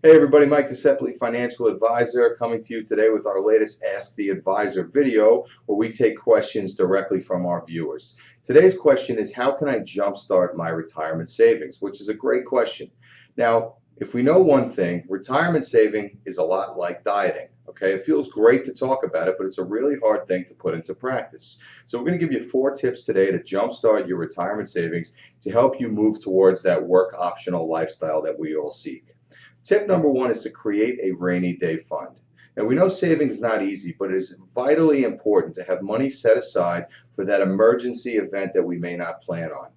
Hey everybody, Mike Desepoli, financial advisor, coming to you today with our latest Ask the Advisor video where we take questions directly from our viewers. Today's question is, how can I jumpstart my retirement savings? Which is a great question. Now, if we know one thing, retirement saving is a lot like dieting. Okay, it feels great to talk about it, but it's a really hard thing to put into practice. So we're going to give you 4 tips today to jumpstart your retirement savings to help you move towards that work optional lifestyle that we all seek. Tip number 1 is to create a rainy day fund. Now we know saving is not easy, but it is vitally important to have money set aside for that emergency event that we may not plan on.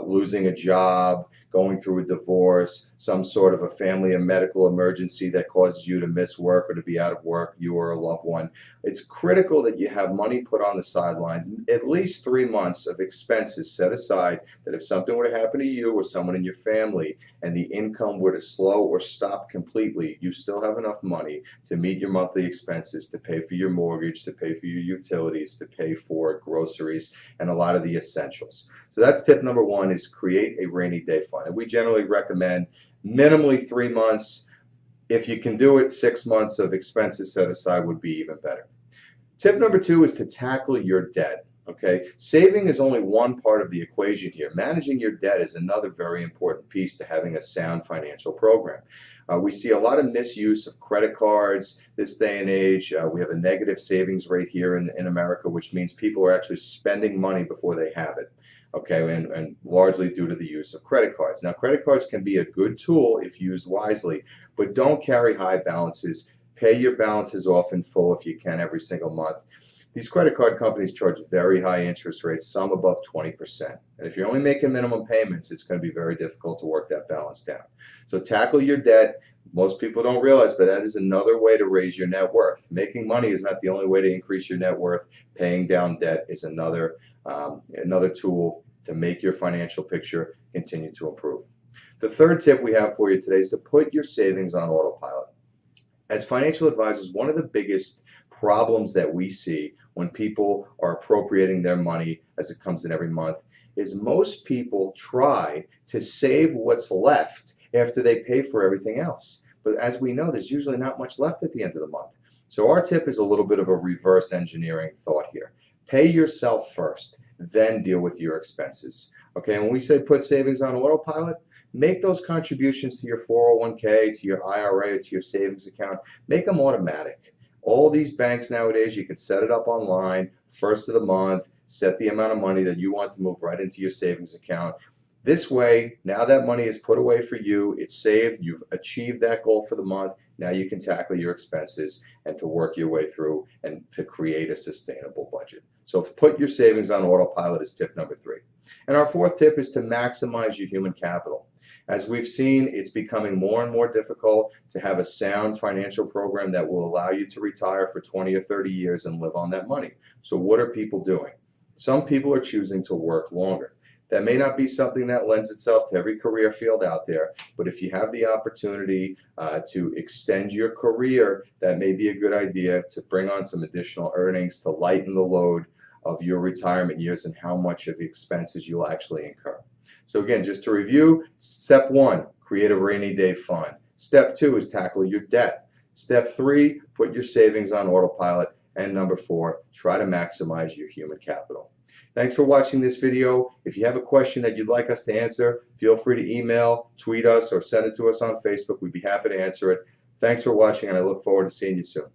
Losing a job, going through a divorce, some sort of a family and medical emergency that causes you to miss work or to be out of work, you or a loved one. It's critical that you have money put on the sidelines, at least 3 months of expenses set aside, that if something were to happen to you or someone in your family and the income were to slow or stop completely, you still have enough money to meet your monthly expenses, to pay for your mortgage, to pay for your utilities, to pay for groceries, and a lot of the essentials. So that's tip number 1, is create a rainy day fund. And we generally recommend minimally 3 months. If you can do it, 6 months of expenses set aside would be even better. Tip number 2 is to tackle your debt. Okay, saving is only one part of the equation here. Managing your debt is another very important piece to having a sound financial program. We see a lot of misuse of credit cards this day and age. We have a negative savings rate here in America, which means people are actually spending money before they have it. Okay, and largely due to the use of credit cards. Now, credit cards can be a good tool if used wisely, but don't carry high balances. Pay your balances off in full if you can every single month. These credit card companies charge very high interest rates, some above 20%. And if you're only making minimum payments, it's going to be very difficult to work that balance down. So tackle your debt. Most people don't realize, but that is another way to raise your net worth. Making money is not the only way to increase your net worth. Paying down debt is another tool to make your financial picture continue to improve. The third tip we have for you today is to put your savings on autopilot. As financial advisors, one of the biggest problems that we see when people are appropriating their money as it comes in every month is most people try to save what's left after they pay for everything else. But as we know, there's usually not much left at the end of the month. So our tip is a little bit of a reverse engineering thought here. Pay yourself first, then deal with your expenses. Okay, and when we say put savings on autopilot, make those contributions to your 401k, to your IRA, to your savings account, make them automatic. All these banks nowadays, you can set it up online, first of the month, set the amount of money that you want to move right into your savings account. This way, now that money is put away for you, it's saved, you've achieved that goal for the month, now you can tackle your expenses and to work your way through and to create a sustainable budget. So put your savings on autopilot is tip number 3. And our 4th tip is to maximize your human capital. As we've seen, it's becoming more and more difficult to have a sound financial program that will allow you to retire for 20 or 30 years and live on that money. So what are people doing? Some people are choosing to work longer. That may not be something that lends itself to every career field out there, but if you have the opportunity to extend your career, that may be a good idea to bring on some additional earnings to lighten the load of your retirement years and how much of the expenses you'll actually incur. So again, just to review, step 1, create a rainy day fund. Step 2 is tackle your debt. Step 3, put your savings on autopilot. And number 4, try to maximize your human capital. Thanks for watching this video. If you have a question that you'd like us to answer, feel free to email, tweet us, or send it to us on Facebook. We'd be happy to answer it. Thanks for watching, and I look forward to seeing you soon.